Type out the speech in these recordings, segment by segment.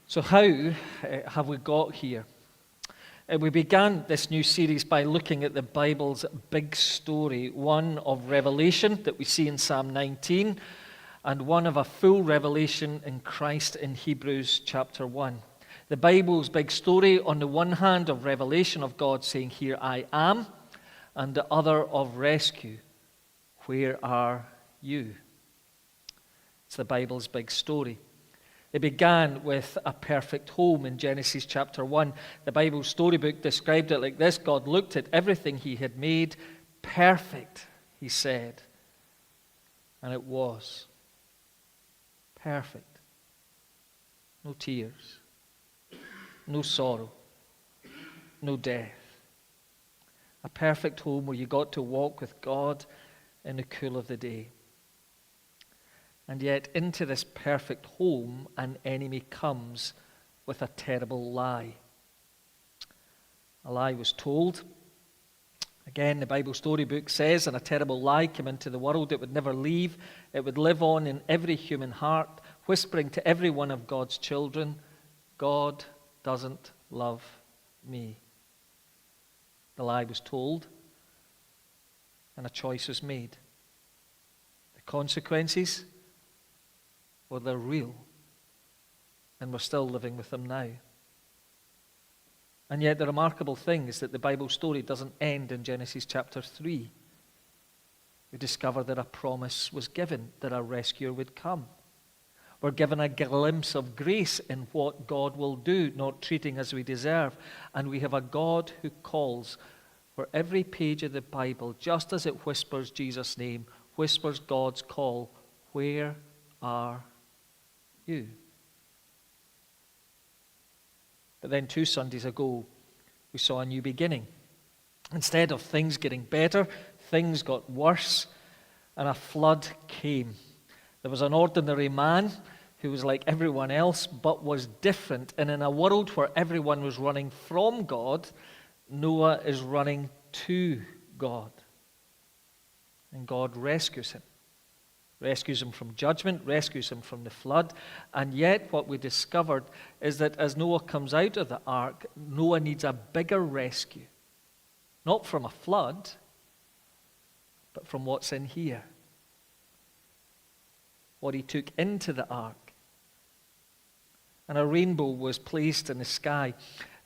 So how have we got here? We began this new series by looking at the Bible's big story, one of revelation that we see in Psalm 19, and one of a full revelation in Christ in Hebrews chapter 1. The Bible's big story, on the one hand, of revelation of God saying, "Here I am," and the other of rescue, "Where are you?" It's the Bible's big story. It began with a perfect home in Genesis chapter 1. The Bible storybook described it like this: God looked at everything he had made. Perfect, he said. And it was. Perfect. No tears. No sorrow. No death. A perfect home where you got to walk with God in the cool of the day. And yet into this perfect home, an enemy comes with a terrible lie. A lie was told. Again, the Bible storybook says, and a terrible lie came into the world. It would never leave. It would live on in every human heart, whispering to every one of God's children, "God doesn't love me." The lie was told, and a choice was made. The consequences, well, they're real, and we're still living with them now. And yet the remarkable thing is that the Bible story doesn't end in Genesis chapter 3. We discover that a promise was given, that a rescuer would come. We're given a glimpse of grace in what God will do, not treating as we deserve. And we have a God who calls for every page of the Bible, just as it whispers Jesus' name, whispers God's call, "Where are you?" But then 2 Sundays ago, we saw a new beginning. Instead of things getting better, things got worse, and a flood came. There was an ordinary man who was like everyone else, but was different. And in a world where everyone was running from God, Noah is running to God. And God rescues him. Rescues him from judgment, rescues him from the flood. And yet what we discovered is that as Noah comes out of the ark, Noah needs a bigger rescue. Not from a flood, but from what's in here. What he took into the ark. And a rainbow was placed in the sky.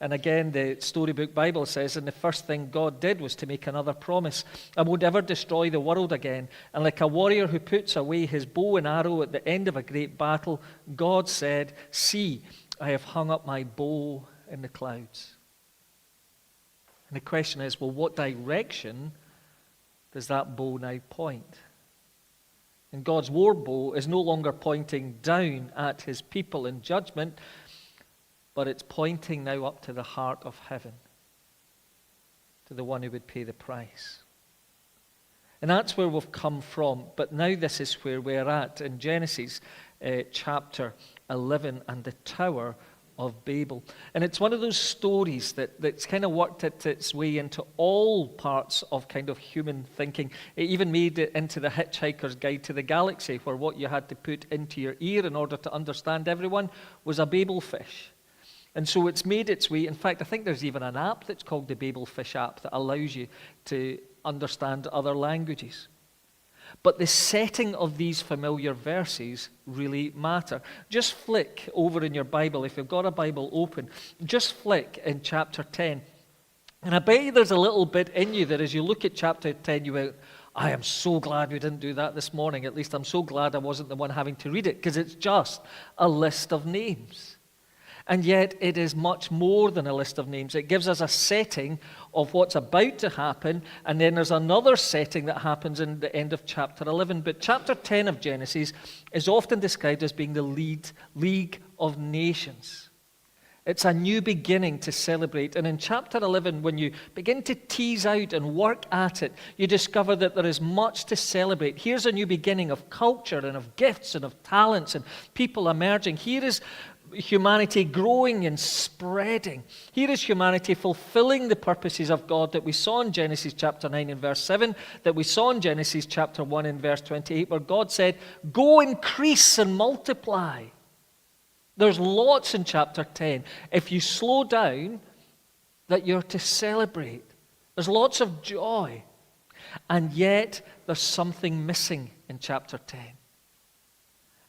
And again, the storybook Bible says, and the first thing God did was to make another promise. I would never destroy the world again. And like a warrior who puts away his bow and arrow at the end of a great battle, God said, "See, I have hung up my bow in the clouds." And the question is, well, what direction does that bow now point? And God's war bow is no longer pointing down at his people in judgment, but it's pointing now up to the heart of heaven, to the one who would pay the price. And that's where we've come from. But now this is where we're at in Genesis chapter 11 and the Tower of Babel. And it's one of those stories that's kind of worked its way into all parts of kind of human thinking. It even made it into the Hitchhiker's Guide to the Galaxy, where what you had to put into your ear in order to understand everyone was a Babel fish. And so it's made its way. In fact, I think there's even an app that's called the Babel Fish app that allows you to understand other languages. But the setting of these familiar verses really matter. Just flick over in your Bible, if you've got a Bible open, just flick in chapter 10. And I bet you there's a little bit in you that as you look at chapter 10, you will, "I am so glad we didn't do that this morning. At least I'm so glad I wasn't the one having to read it," because it's just a list of names. And yet it is much more than a list of names. It gives us a setting of what's about to happen, and then there's another setting that happens in the end of chapter 11. But chapter 10 of Genesis is often described as being the League of Nations. It's a new beginning to celebrate. And in chapter 11, when you begin to tease out and work at it, you discover that there is much to celebrate. Here's a new beginning of culture and of gifts and of talents and people emerging. Here is humanity growing and spreading. Here is humanity fulfilling the purposes of God that we saw in Genesis chapter 9 and verse 7, that we saw in Genesis chapter 1 and verse 28, where God said, "Go increase and multiply." There's lots in chapter 10. If you slow down, that you're to celebrate. There's lots of joy. And yet, there's something missing in chapter 10.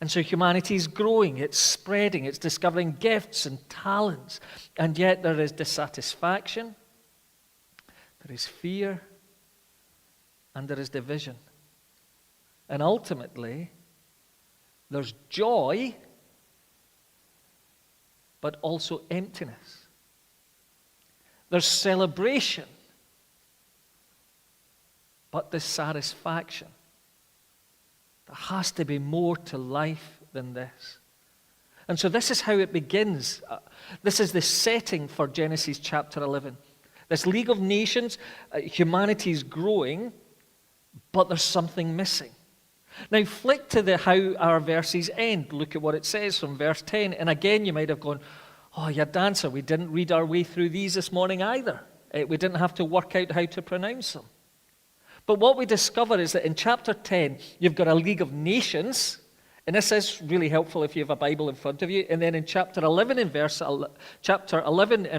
And so humanity is growing, it's spreading, it's discovering gifts and talents. And yet there is dissatisfaction, there is fear, and there is division. And ultimately, there's joy, but also emptiness. There's celebration, but dissatisfaction. There has to be more to life than this. And so this is how it begins. This is the setting for Genesis chapter 11. This League of Nations, humanity is growing, but there's something missing. Now flick to how our verses end. Look at what it says from verse 10. And again, you might have gone, oh, you dancer, we didn't read our way through these this morning either. We didn't have to work out how to pronounce them. But what we discover is that in chapter 10, you've got a League of Nations, and this is really helpful if you have a Bible in front of you. And then in chapter 11 and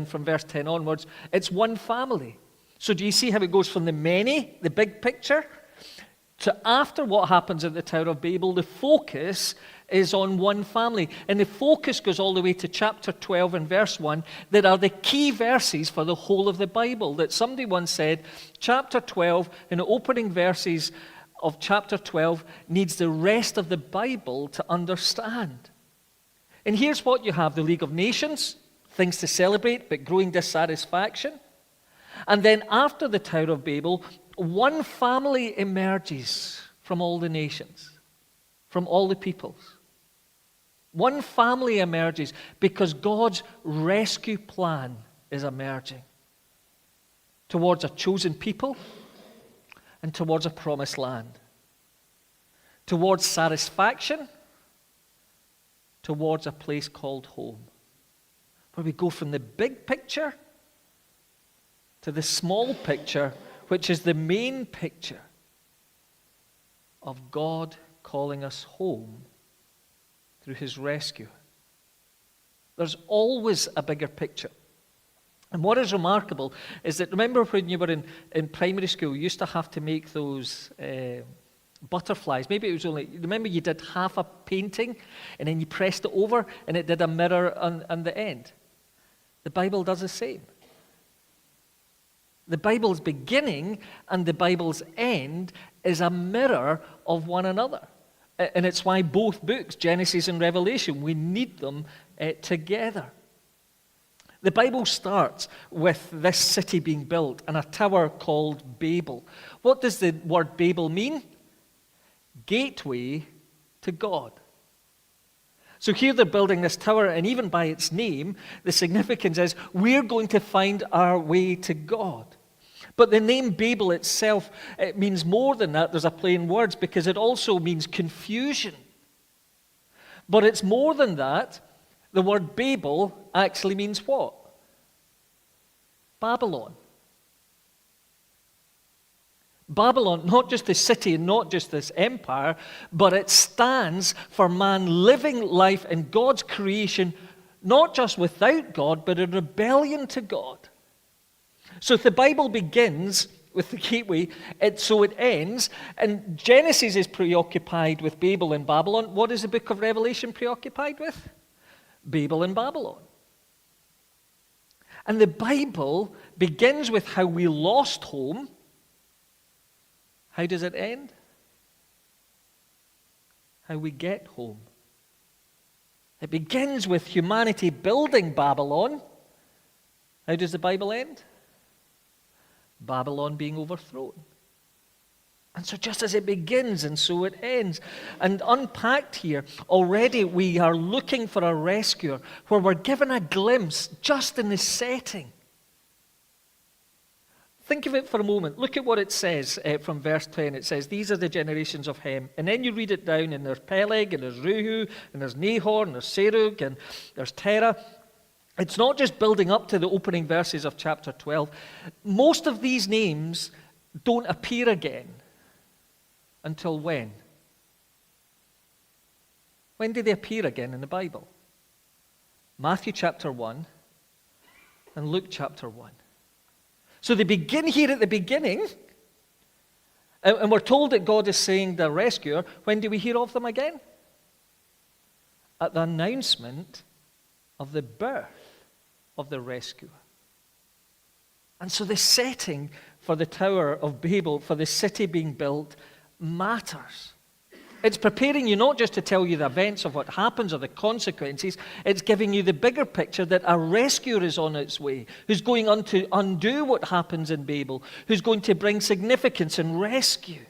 from verse 10 onwards, it's one family. So do you see how it goes from the many, the big picture, to after what happens at the Tower of Babel, the focus is on one family. And the focus goes all the way to chapter 12 and verse 1 that are the key verses for the whole of the Bible. That somebody once said, chapter 12, in the opening verses of chapter 12, needs the rest of the Bible to understand. And here's what you have: the League of Nations, things to celebrate, but growing dissatisfaction. And then after the Tower of Babel, one family emerges from all the nations, from all the peoples. One family emerges because God's rescue plan is emerging towards a chosen people and towards a promised land, towards satisfaction, towards a place called home, where we go from the big picture to the small picture, which is the main picture of God calling us home through his rescue. There's always a bigger picture. And what is remarkable is that, remember when you were in primary school, you used to have to make those butterflies. Maybe it was remember you did half a painting and then you pressed it over and it did a mirror on the end. The Bible does the same. The Bible's beginning and the Bible's end is a mirror of one another. And it's why both books, Genesis and Revelation, we need them together. The Bible starts with this city being built and a tower called Babel. What does the word Babel mean? Gateway to God. So here they're building this tower, and even by its name, the significance is we're going to find our way to God. But the name Babel itself, it means more than that. There's a play in words because it also means confusion. But it's more than that. The word Babel actually means what? Babylon. Babylon, not just the city and not just this empire, but it stands for man living life in God's creation, not just without God, but in rebellion to God. So if the Bible begins with the gateway, so it ends, and Genesis is preoccupied with Babel and Babylon. What is the book of Revelation preoccupied with? Babel and Babylon. And the Bible begins with how we lost home. How does it end? How we get home. It begins with humanity building Babylon. How does the Bible end? Babylon being overthrown. And so just as it begins, and so it ends. And unpacked here, already we are looking for a rescuer, where we're given a glimpse just in the setting. Think of it for a moment. Look at what it says from verse 10. It says, these are the generations of Ham. And then you read it down, and there's Peleg, and there's Ruhu, and there's Nahor, and there's Serug, and there's Terah. It's not just building up to the opening verses of chapter 12. Most of these names don't appear again until when? When do they appear again in the Bible? Matthew chapter 1 and Luke chapter 1. So they begin here at the beginning, and we're told that God is saying the rescuer. When do we hear of them again? At the announcement of the birth of the rescuer. And so the setting for the Tower of Babel, for the city being built, matters. It's preparing you not just to tell you the events of what happens or the consequences, it's giving you the bigger picture that a rescuer is on its way, who's going on to undo what happens in Babel, who's going to bring significance and rescue.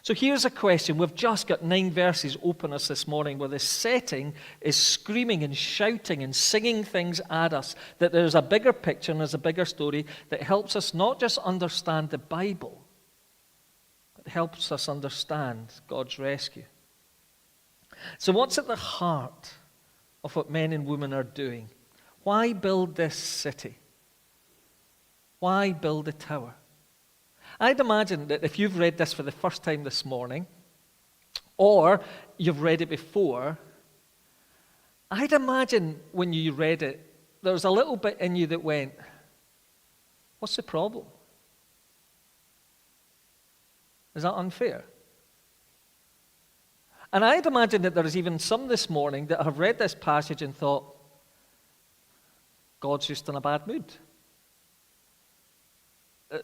So here's a question. We've just got 9 verses open us this morning where the setting is screaming and shouting and singing things at us, that there's a bigger picture and there's a bigger story that helps us not just understand the Bible, but helps us understand God's rescue. So what's at the heart of what men and women are doing? Why build this city? Why build a tower? I'd imagine that if you've read this for the first time this morning, or you've read it before, I'd imagine when you read it, there was a little bit in you that went, what's the problem? Is that unfair? And I'd imagine that there's even some this morning that have read this passage and thought, God's just in a bad mood.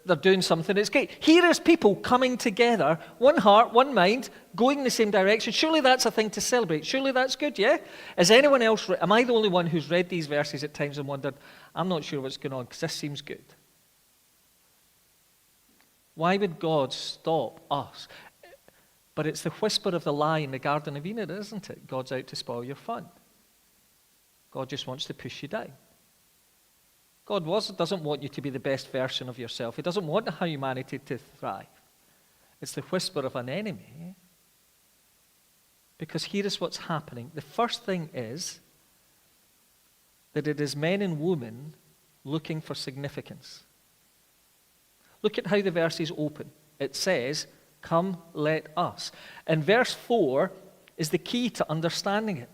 They're doing something that's great. Here is people coming together, one heart, one mind, going in the same direction. Surely that's a thing to celebrate. Surely that's good, yeah? Is anyone else, am I the only one who's read these verses at times and wondered, I'm not sure what's going on because this seems good? Why would God stop us? But it's the whisper of the lie in the Garden of Eden, isn't it? God's out to spoil your fun. God just wants to push you down. God doesn't want you to be the best version of yourself. He doesn't want humanity to thrive. It's the whisper of an enemy. Because here is what's happening. The first thing is that it is men and women looking for significance. Look at how the verses open. It says, come, let us. And verse 4 is the key to understanding it.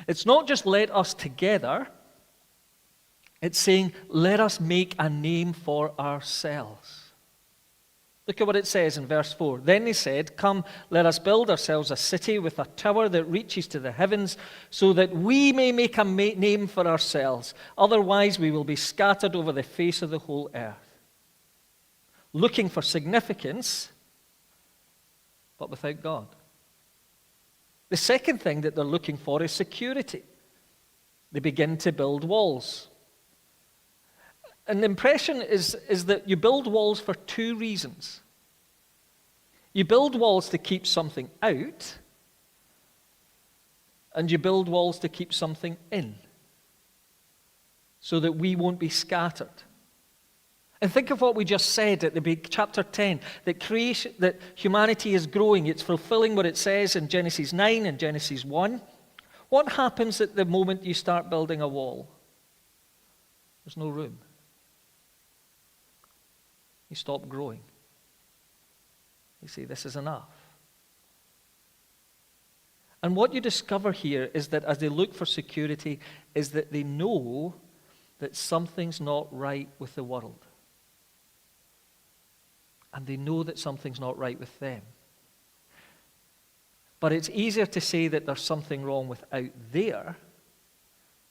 It's not just let us together. It's saying, let us make a name for ourselves. Look at what it says in verse 4. Then they said, come, let us build ourselves a city with a tower that reaches to the heavens, so that we may make a name for ourselves. Otherwise, we will be scattered over the face of the whole earth. Looking for significance, but without God. The second thing that they're looking for is security. They begin to build walls. And the impression is that you build walls for 2 reasons. You build walls to keep something out, and you build walls to keep something in, so that we won't be scattered. And think of what we just said at the chapter 10, that humanity is growing. It's fulfilling what it says in Genesis 9 and Genesis 1. What happens at the moment you start building a wall? There's no room. You stop growing. You say, this is enough. And what you discover here is that as they look for security, is that they know that something's not right with the world. And they know that something's not right with them. But it's easier to say that there's something wrong with out there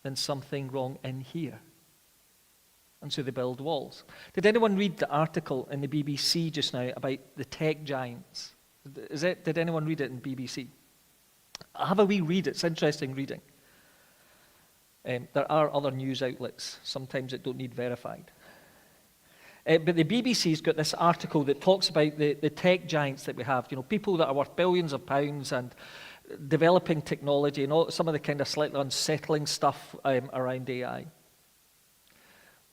than something wrong in here. And so they build walls. Did anyone read the article in the BBC just now about the tech giants? Did anyone read it in BBC? Have a wee read. It's interesting reading. There are other news outlets, sometimes that don't need verified. But the BBC's got this article that talks about the tech giants that we have. You know, people that are worth billions of pounds and developing technology and all, some of the kind of slightly unsettling stuff around AI.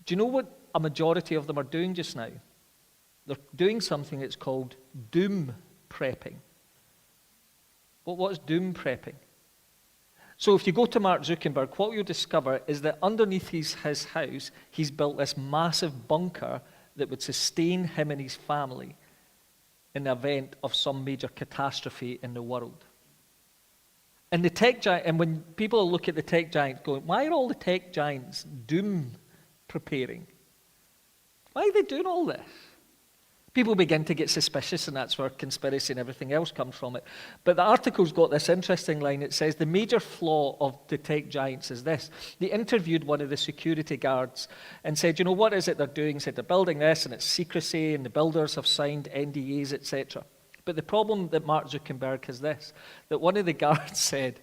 Do you know what a majority of them are doing just now? They're doing something that's called doom prepping. But what's doom prepping? So if you go to Mark Zuckerberg, what you'll discover is that underneath his house, he's built this massive bunker that would sustain him and his family in the event of some major catastrophe in the world. And the tech giant, and when people look at the tech giants going, why are all the tech giants doom preparing? Why are they doing all this? People begin to get suspicious, and that's where conspiracy and everything else comes from it. But the article's got this interesting line. It says, the major flaw of the tech giants is this. They interviewed one of the security guards and said, you know, what is it they're doing? He said, they're building this, and it's secrecy, and the builders have signed NDAs, etc. But the problem that Mark Zuckerberg has this, that one of the guards said,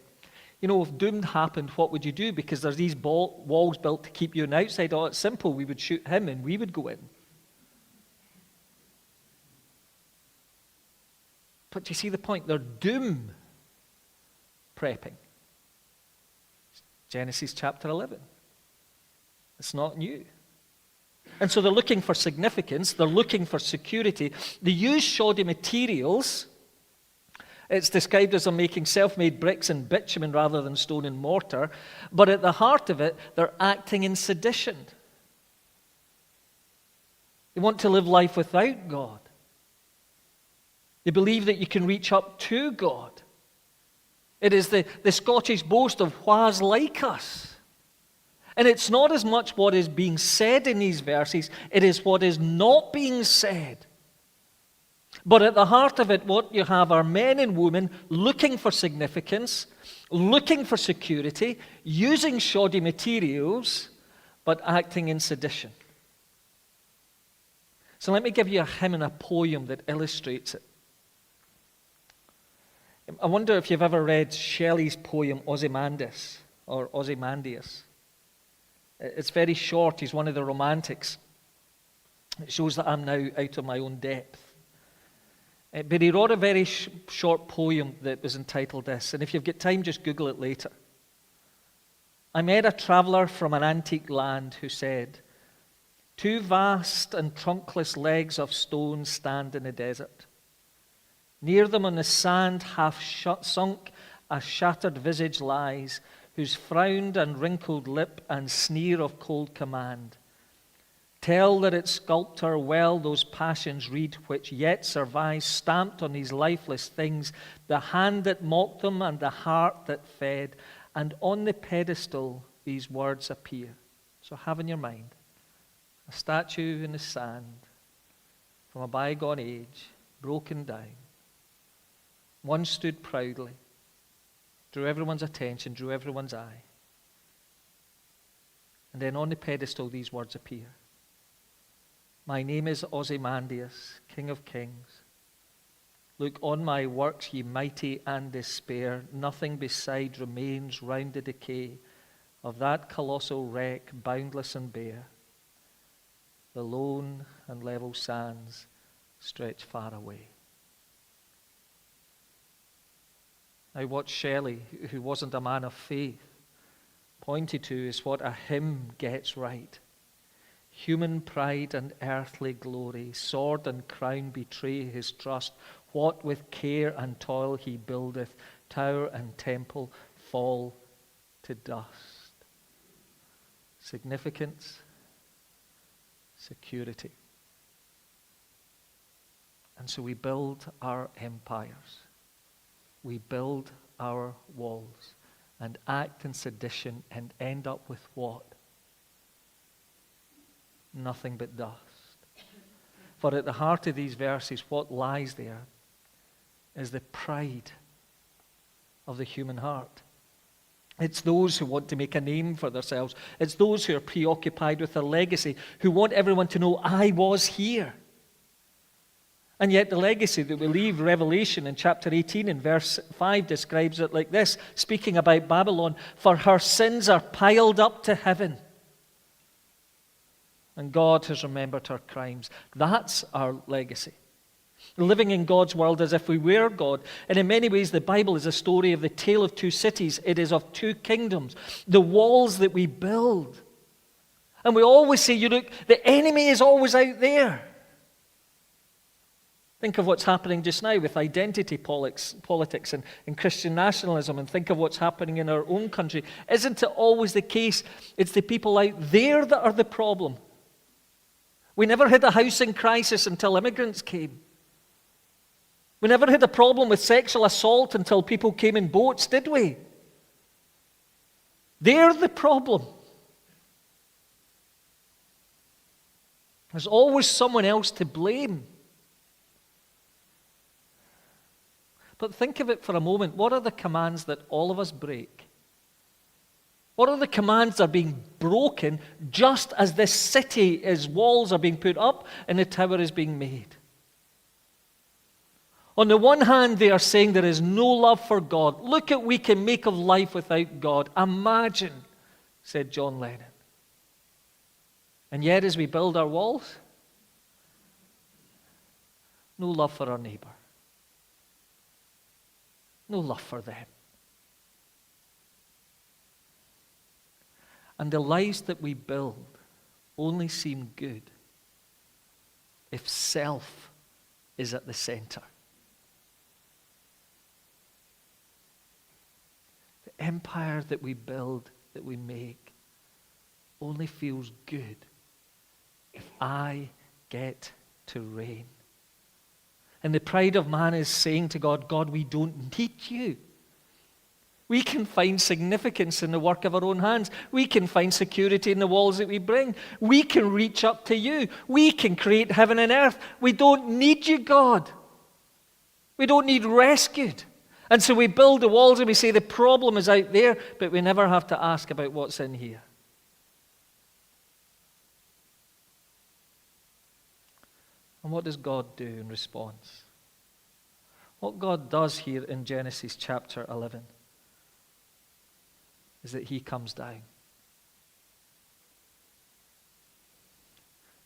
you know, if doom happened, what would you do? Because there's these walls built to keep you on the outside. Oh, it's simple. We would shoot him, and we would go in. But do you see the point? They're doom prepping. Genesis chapter 11. It's not new. And so they're looking for significance. They're looking for security. They use shoddy materials. It's described as they're making self-made bricks and bitumen rather than stone and mortar. But at the heart of it, they're acting in sedition. They want to live life without God. They believe that you can reach up to God. It is the Scottish boast of wha's like us. And it's not as much what is being said in these verses, it is what is not being said. But at the heart of it, what you have are men and women looking for significance, looking for security, using shoddy materials, but acting in sedition. So let me give you a hymn and a poem that illustrates it. I wonder if you've ever read Shelley's poem Ozymandias, or Ozymandias. It's very short. He's one of the romantics. It shows that I'm now out of my own depth. But he wrote a very short poem that was entitled this. And if you've got time, just Google it later. I met a traveller from an antique land who said, two vast and trunkless legs of stone stand in the desert. Near them on the sand, half sunk, a shattered visage lies, whose frowned and wrinkled lip and sneer of cold command tell that its sculptor well those passions read which yet survive, stamped on these lifeless things, the hand that mocked them and the heart that fed, and on the pedestal these words appear. So have in your mind a statue in the sand from a bygone age, broken down. One stood proudly, drew everyone's attention, drew everyone's eye. And then on the pedestal these words appear. My name is Ozymandias, King of Kings. Look on my works, ye mighty, and despair. Nothing beside remains round the decay of that colossal wreck, boundless and bare. The lone and level sands stretch far away. Now, what Shelley, who wasn't a man of faith, pointed to is what a hymn gets right. Human pride and earthly glory, sword and crown betray his trust. What with care and toil he buildeth, tower and temple fall to dust. Significance, security. And so we build our empires. We build our walls and act in sedition and end up with what? Nothing but dust. For at the heart of these verses, what lies there is the pride of the human heart. It's those who want to make a name for themselves. It's those who are preoccupied with their legacy, who want everyone to know, I was here. And yet the legacy that we leave, Revelation in chapter 18 and verse 5 describes it like this, speaking about Babylon, for her sins are piled up to heaven. And God has remembered her crimes. That's our legacy. Living in God's world as if we were God. And in many ways, the Bible is a story of the tale of two cities. It is of two kingdoms. The walls that we build. And we always say, you look, the enemy is always out there. Think of what's happening just now with identity politics and Christian nationalism, and think of what's happening in our own country. Isn't it always the case? It's the people out there that are the problem. We never had a housing crisis until immigrants came. We never had a problem with sexual assault until people came in boats, did we? They're the problem. There's always someone else to blame. But think of it for a moment. What are the commands that all of us break? What are the commands that are being broken just as this city's walls are being put up and the tower is being made? On the one hand, they are saying there is no love for God. Look at what we can make of life without God. Imagine, said John Lennon. And yet, as we build our walls, no love for our neighbor. No love for them. And the lives that we build only seem good if self is at the center. The empire that we build, that we make, only feels good if I get to reign. And the pride of man is saying to God, God, we don't need you. We can find significance in the work of our own hands. We can find security in the walls that we bring. We can reach up to you. We can create heaven and earth. We don't need you, God. We don't need rescued. And so we build the walls and we say the problem is out there, but we never have to ask about what's in here. And what does God do in response? What God does here in Genesis chapter 11 is that he comes down.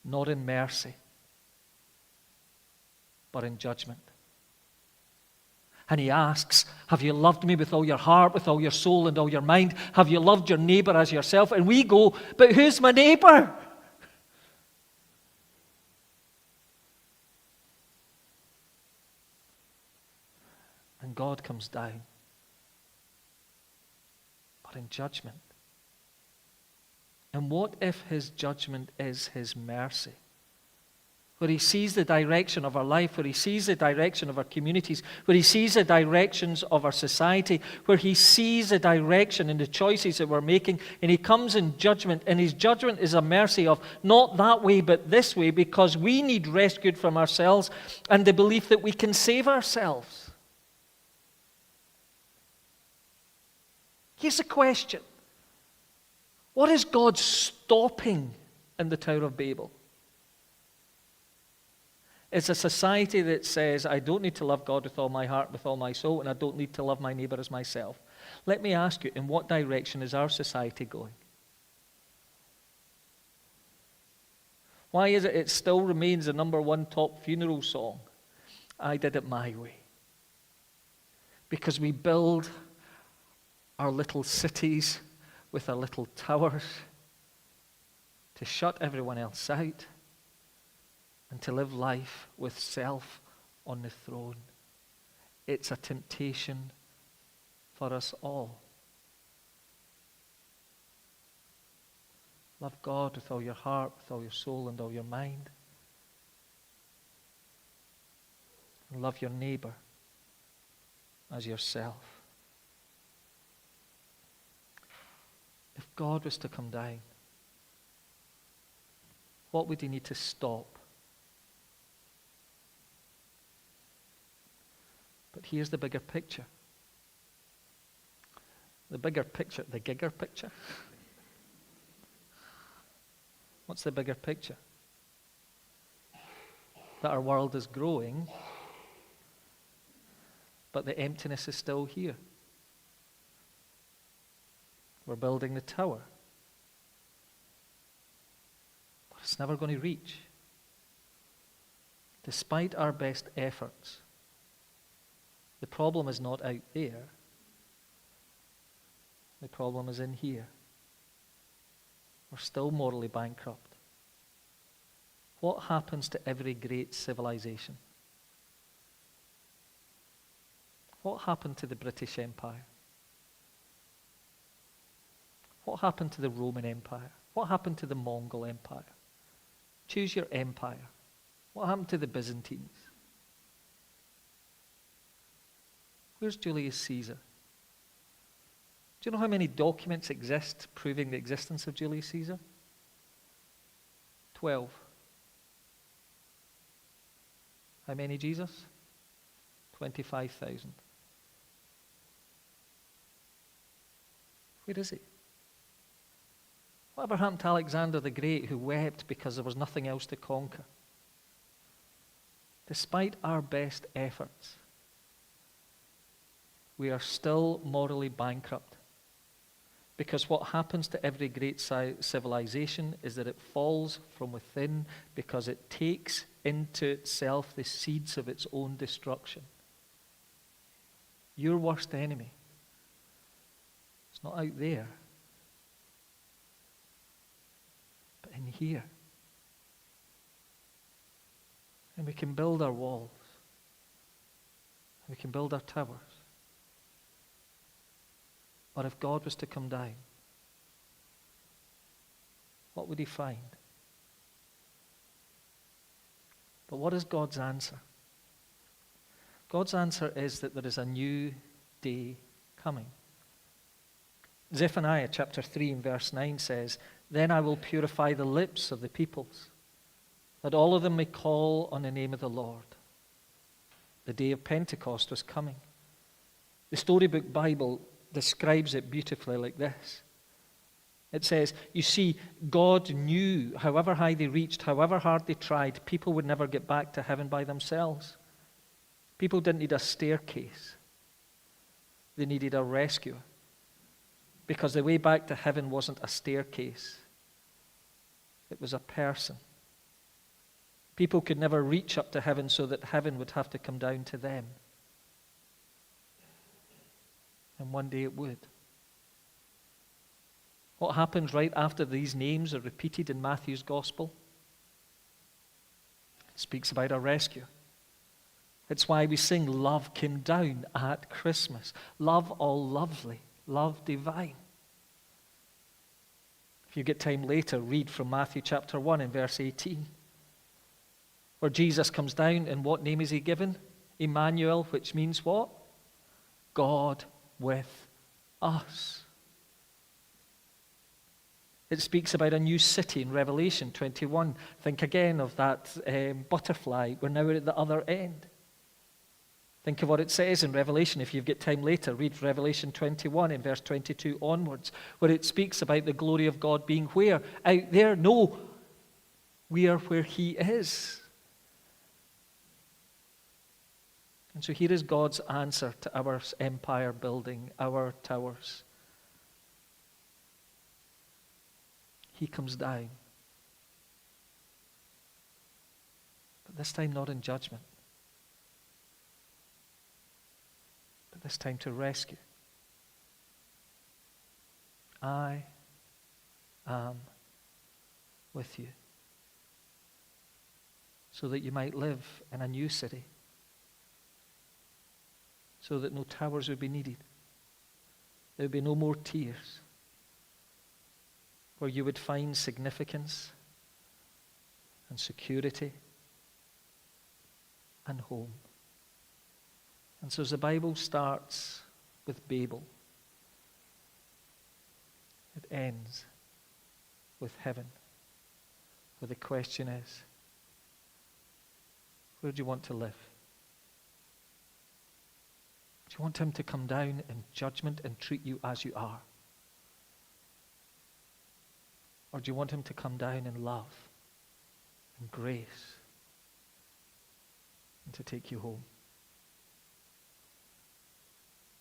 Not in mercy, but in judgment. And he asks, have you loved me with all your heart, with all your soul and all your mind? Have you loved your neighbor as yourself? And we go, but who's my neighbor? And God comes down, but in judgment. And what if his judgment is his mercy? Where he sees the direction of our life, where he sees the direction of our communities, where he sees the directions of our society, where he sees the direction in the choices that we're making, and he comes in judgment, and his judgment is a mercy of not that way but this way, because we need rescued from ourselves and the belief that we can save ourselves. Here's a question. What is God stopping in the Tower of Babel? It's a society that says, I don't need to love God with all my heart, with all my soul, and I don't need to love my neighbor as myself. Let me ask you, in what direction is our society going? Why is it still remains the number one top funeral song? I did it my way. Because we build our little cities with our little towers to shut everyone else out and to live life with self on the throne. It's a temptation for us all. Love God with all your heart, with all your soul and all your mind. And love your neighbor as yourself. If God was to come down, what would he need to stop? But here's the bigger picture. The bigger picture, the gigger picture. What's the bigger picture? That our world is growing, but the emptiness is still here. We're building the tower, but it's never going to reach. Despite our best efforts, the problem is not out there. The problem is in here. We're still morally bankrupt. What happens to every great civilization? What happened to the British Empire? What happened to the Roman Empire? What happened to the Mongol Empire? Choose your empire. What happened to the Byzantines? Where's Julius Caesar? Do you know how many documents exist proving the existence of Julius Caesar? 12. How many, Jesus? 25,000. Where is he? Whatever happened to Alexander the Great, who wept because there was nothing else to conquer? Despite our best efforts, we are still morally bankrupt. Because what happens to every great civilization is that it falls from within because it takes into itself the seeds of its own destruction. Your worst enemy, it's not out there, but in here. And we can build our walls. We can build our towers. But if God was to come down, what would he find? But what is God's answer? God's answer is that there is a new day coming. Zephaniah chapter 3 and verse 9 says, "Then I will purify the lips of the peoples, that all of them may call on the name of the Lord." The day of Pentecost was coming. The Storybook Bible describes it beautifully like this. It says, you see, God knew however high they reached, however hard they tried, people would never get back to heaven by themselves. People didn't need a staircase. They needed a rescuer. Because the way back to heaven wasn't a staircase. It was a person. People could never reach up to heaven so that heaven would have to come down to them. And one day it would. What happens right after these names are repeated in Matthew's gospel? It speaks about a rescue. It's why we sing, "Love came down at Christmas." Love all lovely, love divine. If you get time later, read from Matthew chapter 1 and verse 18. Where Jesus comes down, and what name is he given? Emmanuel, which means what? God with us. It speaks about a new city in Revelation 21. Think again of that butterfly. We're now at the other end. Think of what it says in Revelation. If you've got time later, read Revelation 21 in verse 22 onwards, where it speaks about the glory of God being where? Out there? No, we are where he is. And so here is God's answer to our empire building, our towers. He comes down. But this time not in judgment. But this time to rescue. I am with you. So that you might live in a new city. So that no towers would be needed. There would be no more tears. Where you would find significance and security and home. And so as the Bible starts with Babel, it ends with heaven, where the question is, where do you want to live? Do you want him to come down in judgment and treat you as you are? Or do you want him to come down in love and grace and to take you home?